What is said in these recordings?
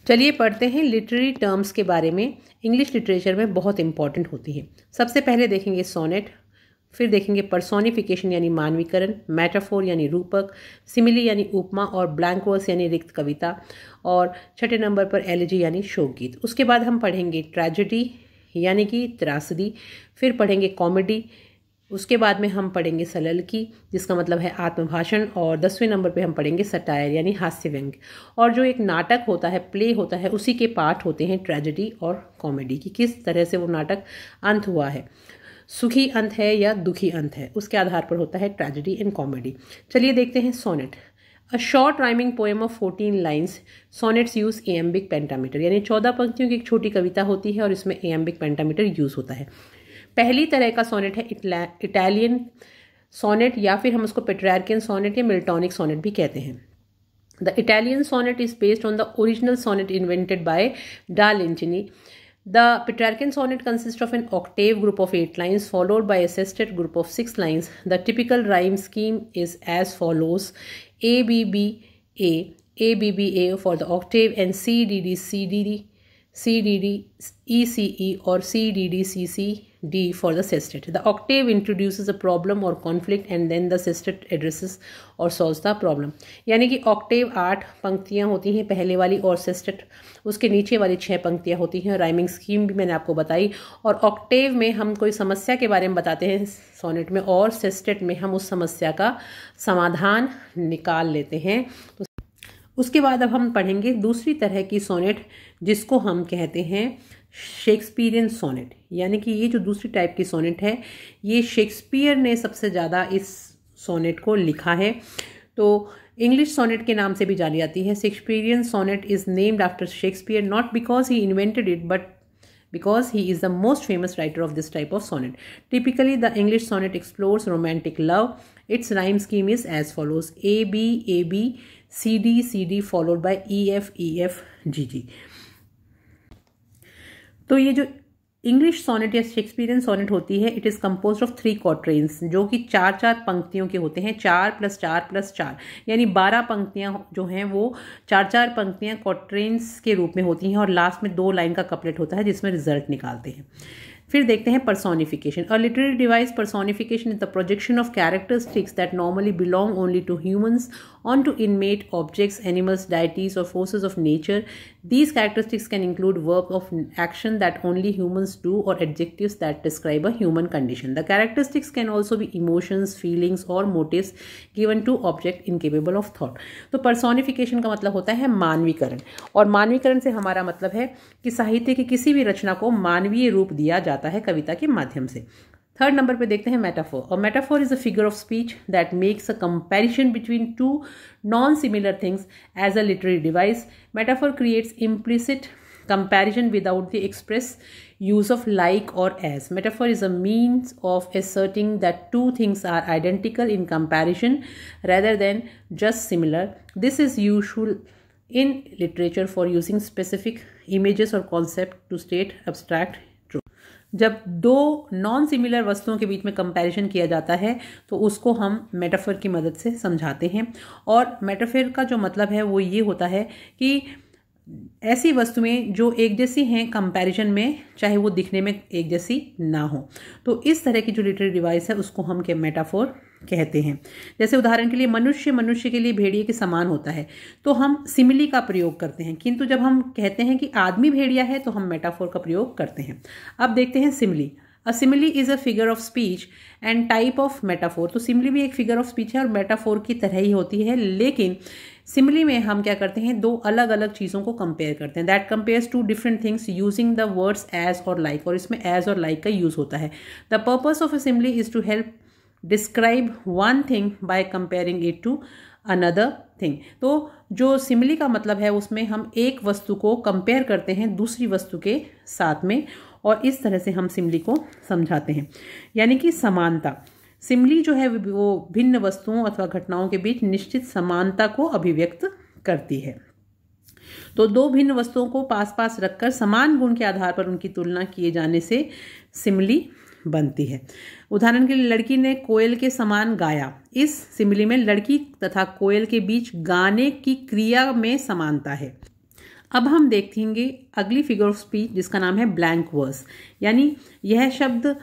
चलिए पढ़ते हैं लिटरेरी टर्म्स के बारे में। इंग्लिश लिटरेचर में बहुत इंपॉर्टेंट होती है। सबसे पहले देखेंगे सोनेट, फिर देखेंगे पर्सोनिफिकेशन यानी मानवीकरण, मेटाफोर यानी रूपक, सिमिली यानी उपमा और ब्लैंक वर्स यानी रिक्त कविता, और छठे नंबर पर एलिजी यानी शोकगीत। उसके बाद हम पढ़ेंगे ट्रेजेडी यानी कि त्रासदी, फिर पढ़ेंगे कॉमेडी, उसके बाद में हम पढ़ेंगे सललकी जिसका मतलब है आत्मभाषण, और 10वें नंबर पे हम पढ़ेंगे सटायर यानी हास्य व्यंग्य। और जो एक नाटक होता है, प्ले होता है, उसी के पार्ट होते हैं ट्रेजेडी और कॉमेडी की, किस तरह से वो नाटक अंत हुआ है, सुखी अंत है या दुखी अंत है, उसके आधार पर होता है ट्रेजेडी एंड कॉमेडी। चलिए देखते हैं sonnet. A short rhyming poem of 14 lines. Sonnets use iambic pentameter, यानी 14 पंक्तियों की एक छोटी कविता होती है और इसमें एम्बिक पेंटामीटर यूज होता है। पहली तरह का सोनेट है इटालियन सोनेट, या फिर हम उसको पेट्रार्कियन सोनेट या मिल्टॉनिक सोनेट भी कहते हैं। The Italian sonnet is based on the original sonnet invented by da Lentini. The Petrarchan sonnet consists of an octave group of 8 lines followed by a sestet group of 6 lines. The typical rhyme scheme is as follows: A B B A, A B B A for the octave, and C D D C D D, C D D E C E, or C D D C C D for the sestet. The octave introduces a problem or conflict and then the sestet addresses or solves the problem. यानी कि Octave 8 पंक्तियां होती हैं पहले वाली, और sestet उसके नीचे वाली 6 पंक्तियां होती हैं। राइमिंग स्कीम भी मैंने आपको बताई। और ऑक्टेव में हम कोई समस्या के बारे में बताते हैं सोनेट में, और सेस्टेट में हम उस समस्या का समाधान निकाल लेते हैं। तो उसके बाद अब हम पढ़ेंगे दूसरी तरह की सोनेट जिसको हम कहते हैं शेक्सपियरियन सोनेट। यानी कि ये जो दूसरी टाइप की सोनेट है, ये शेक्सपियर ने सबसे ज़्यादा इस सोनेट को लिखा है, तो इंग्लिश सोनेट के नाम से भी जानी जाती है। Shakespearean sonnet is named after Shakespeare not because he invented it but because he is the most famous writer of this type of sonnet. Typically, the English sonnet explores romantic love. Its rhyme scheme is as follows: A B A B C D C D followed by E F E F G G. तो ये जो English sonnet या Shakespearean sonnet होती है, it is composed of 3 क्वार्टरेन्स, जो कि 4-4 पंक्तियों के होते हैं। 4 + 4 + 4 यानी 12 पंक्तियां जो हैं वो 4-4 पंक्तियां क्वार्टरेन्स के रूप में होती हैं, और लास्ट में 2 लाइन का कपलेट होता है जिसमें रिजल्ट निकालते हैं। फिर देखते हैं personification. A literary device personification is the projection of characteristics that normally belong only to humans onto inanimate objects, animals, deities, or forces of nature. These characteristics can include verbs of action that only humans do or adjectives that describe a human condition. The characteristics can also be emotions, feelings, or motives given to object incapable of thought. तो personification का मतलब होता है मानवीकरण, और मानवीकरण से हमारा मतलब है कि साहित्य की किसी भी रचना को मानवीय रूप दिया जाता है कविता के माध्यम से। थर्ड नंबर पे देखते हैं मेटाफोर। और metaphor is a figure of speech that makes a comparison between 2 non-similar things as a literary device. Metaphor creates implicit comparison without the express use of like or as. Metaphor is a means of asserting that 2 things are identical in comparison rather than just similar. This is usual in literature for using specific images or concept to state abstract truth. जब 2 non similar वस्तुओं के बीच में comparison किया जाता है तो उसको हम मेटाफर की मदद से समझाते हैं। और मेटाफर का जो मतलब है वो ये होता है कि ऐसी वस्तुएं जो एक जैसी हैं कंपैरिजन में, चाहे वो दिखने में एक जैसी ना हो, तो इस तरह की जो लिटरेरी डिवाइस है उसको हम मेटाफोर कहते हैं। जैसे उदाहरण के लिए मनुष्य के लिए भेड़िए के समान होता है, तो हम सिमिली का प्रयोग करते हैं, किंतु जब हम कहते हैं कि आदमी भेड़िया है तो हम मेटाफोर का प्रयोग करते हैं। अब देखते हैं simile. A simile is a figure of speech and type of metaphor. तो सिमिली भी एक फिगर ऑफ स्पीच है और मेटाफोर की तरह ही होती है, लेकिन सिमिली में हम क्या करते हैं, 2 अलग अलग चीज़ों को कंपेयर करते हैं। That compares 2 different things using the words as और लाइक, और इसमें एज और लाइक का यूज होता है। The purpose of a simile is to help describe one thing by comparing it to another thing. तो जो सिमिली का मतलब है उसमें हम एक वस्तु को कंपेयर करते हैं दूसरी वस्तु के साथ में, और इस तरह से हम सिमिली को समझाते हैं। यानी कि समानता, सिमिली जो है वो भिन्न वस्तुओं अथवा घटनाओं के बीच निश्चित समानता को अभिव्यक्त करती है। तो 2 भिन्न वस्तुओं को पास पास रखकर समान गुण के आधार पर उनकी तुलना किए जाने से सिमिली बनती है। उदाहरण के लिए, लड़की ने कोयल के समान गाया। इस सिमिली में लड़की तथा कोयल के बीच गाने की क्रिया में समानता है। अब हम देखेंगे अगली फिगर ऑफ स्पीच जिसका नाम है ब्लैंक वर्स, यानी यह शब्द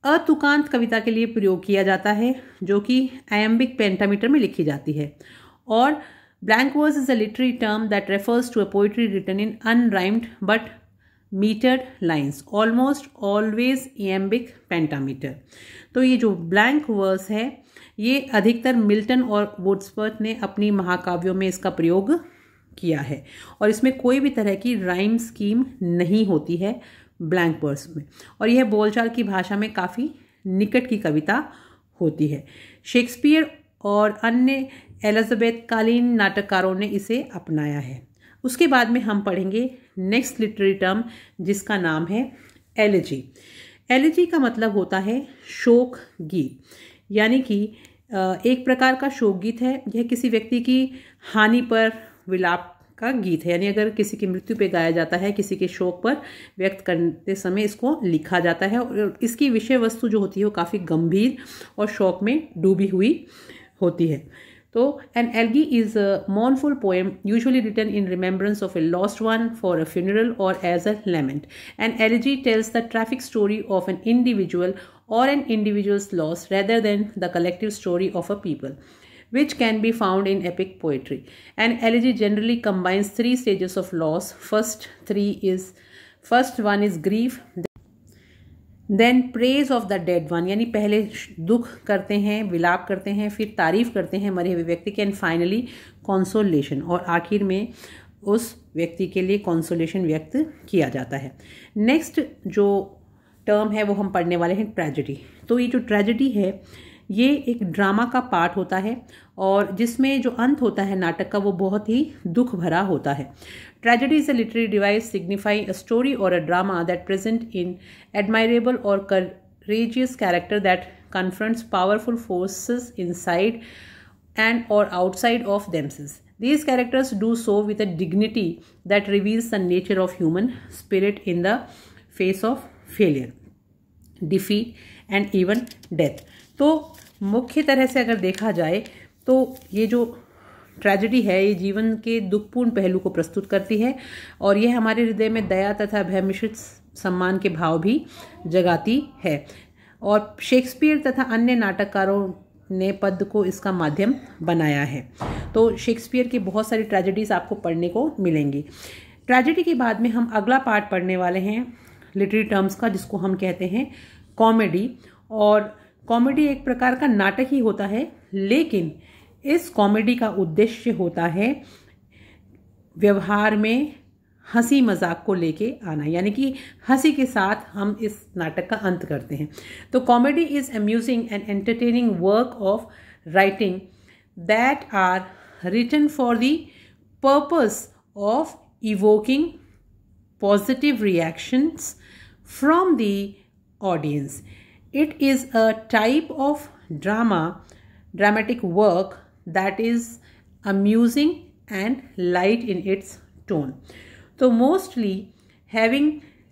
अतुकांत कविता के लिए प्रयोग किया जाता है जो कि आयम्बिक पेंटामीटर में लिखी जाती है। और blank verse is a literary term that refers to a poetry written in unrhymed but metered lines, almost always iambic pentameter. तो ये जो ब्लैंक वर्स है ये अधिकतर मिल्टन और वुड्सवर्थ ने अपनी महाकाव्यों में इसका प्रयोग किया है और इसमें कोई भी तरह की राइम स्कीम नहीं होती है ब्लैंक वर्स में, और यह बोलचाल की भाषा में काफ़ी निकट की कविता होती है। शेक्सपियर और अन्य एलिजाबेथ कालीन नाटककारों ने इसे अपनाया है। उसके बाद में हम पढ़ेंगे नेक्स्ट लिटरेरी टर्म जिसका नाम है एलेजी। एलेजी का मतलब होता है शोक गीत, यानी कि एक प्रकार का शोक गीत है। यह किसी व्यक्ति की हानि पर विलाप का गीत है, यानी अगर किसी की मृत्यु पे गाया जाता है, किसी के शोक पर व्यक्त करते समय इसको लिखा जाता है और इसकी विषय वस्तु जो होती है वो काफ़ी गंभीर और शोक में डूबी हुई होती है। तो an elegy is a mournful poem usually written in remembrance of a lost one, for a funeral, or as a lament. An elegy tells the tragic story of an individual or an individual's loss rather than the collective story of a people, which can be found in epic poetry. An elegy generally combines 3 stages of loss. First one is grief, then praise of the dead one, यानी पहले दुख करते हैं, विलाप करते हैं, फिर तारीफ करते हैं मरे हुए व्यक्ति की, एंड फाइनली कॉन्सोलेशन, और आखिर में उस व्यक्ति के लिए कॉन्सोलेशन व्यक्त किया जाता है। नेक्स्ट जो टर्म है वो हम पढ़ने वाले हैं ट्रेजेडी। तो ये जो ट्रेजेडी है ये एक ड्रामा का पार्ट होता है और जिसमें जो अंत होता है नाटक का वो बहुत ही दुख भरा होता है। Tragedy is a literary device signifying a story और a drama that present in admirable और courageous character that confronts powerful forces inside and or outside of themselves. These characters do so with a dignity that reveals the nature of human spirit in the face of failure, defeat and even death. तो मुख्य तरह से अगर देखा जाए तो ये जो ट्रेजेडी है ये जीवन के दुखपूर्ण पहलू को प्रस्तुत करती है और यह हमारे हृदय में दया तथा भय मिश्रित सम्मान के भाव भी जगाती है। और शेक्सपियर तथा अन्य नाटककारों ने पद को इसका माध्यम बनाया है। तो शेक्सपियर की बहुत सारी ट्रेजेडीज आपको पढ़ने को मिलेंगी। ट्रेजेडी के बाद में हम अगला पार्ट पढ़ने वाले हैं लिटरेरी टर्म्स का, जिसको हम कहते हैं कॉमेडी। और कॉमेडी एक प्रकार का नाटक ही होता है, लेकिन इस कॉमेडी का उद्देश्य होता है व्यवहार में हंसी मजाक को लेके आना, यानी कि हंसी के साथ हम इस नाटक का अंत करते हैं। तो comedy is amusing and entertaining work of writing that are written for the purpose of evoking positive reactions from the audience. It is a type of dramatic work that is amusing and light in its tone. तो mostly having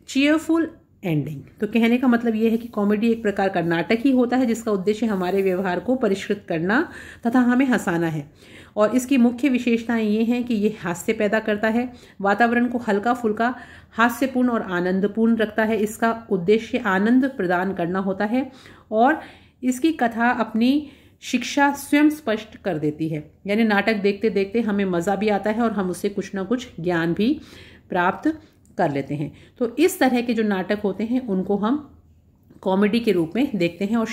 cheerful ending. तो कहने का मतलब यह है कि comedy एक प्रकार का नाटक ही होता है जिसका उद्देश्य हमारे व्यवहार को परिष्कृत करना तथा हमें हंसाना है। और इसकी मुख्य विशेषताएं ये हैं कि ये हास्य पैदा करता है, वातावरण को हल्का फुल्का हास्यपूर्ण और आनंदपूर्ण रखता है। इसका उद्देश्य आनंद प्रदान करना होता है और इसकी कथा अपनी शिक्षा स्वयं स्पष्ट कर देती है, यानी नाटक देखते देखते हमें मज़ा भी आता है और हम उससे कुछ ना कुछ ज्ञान भी प्राप्त कर लेते हैं। तो इस तरह के जो नाटक होते हैं उनको हम कॉमेडी के रूप में देखते हैं। और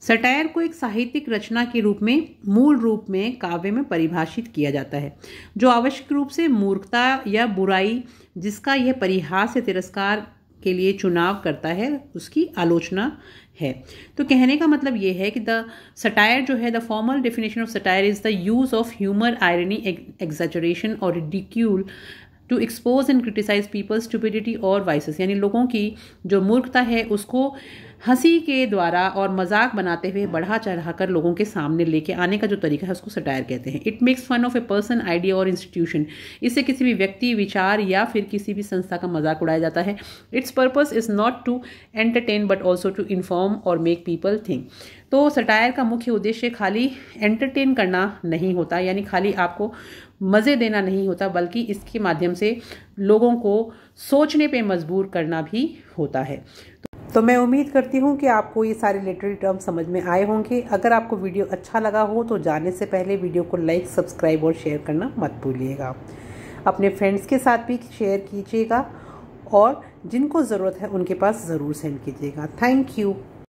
सटायर को एक साहित्यिक रचना के रूप में मूल रूप में काव्य में परिभाषित किया जाता है, जो आवश्यक रूप से मूर्खता या बुराई जिसका यह परिहास या तिरस्कार के लिए चुनाव करता है उसकी आलोचना है। तो कहने का मतलब ये है कि द सटायर जो है, the formal definition of satire is the use of humour, irony, exaggeration और ridicule to expose and criticise people's stupidity और वाइसेस, यानी लोगों की जो मूर्खता है उसको हंसी के द्वारा और मजाक बनाते हुए बढ़ा चढ़ाकर लोगों के सामने लेके आने का जो तरीका है उसको सटायर कहते हैं। It makes fun of a person, idea और इंस्टीट्यूशन। इससे किसी भी व्यक्ति, विचार या फिर किसी भी संस्था का मजाक उड़ाया जाता है। Its purpose is not to entertain but also to inform और मेक पीपल थिंक। तो सटायर का मुख्य उद्देश्य खाली एंटरटेन करना नहीं होता, यानी खाली आपको मज़े देना नहीं होता, बल्कि इसके माध्यम से लोगों को सोचने पे मजबूर करना भी होता है। तो मैं उम्मीद करती हूँ कि आपको ये सारे लिटरेरी टर्म समझ में आए होंगे। अगर आपको वीडियो अच्छा लगा हो तो जाने से पहले वीडियो को लाइक, सब्सक्राइब और शेयर करना मत भूलिएगा। अपने फ्रेंड्स के साथ भी शेयर कीजिएगा और जिनको ज़रूरत है उनके पास ज़रूर सेंड कीजिएगा। Thank you.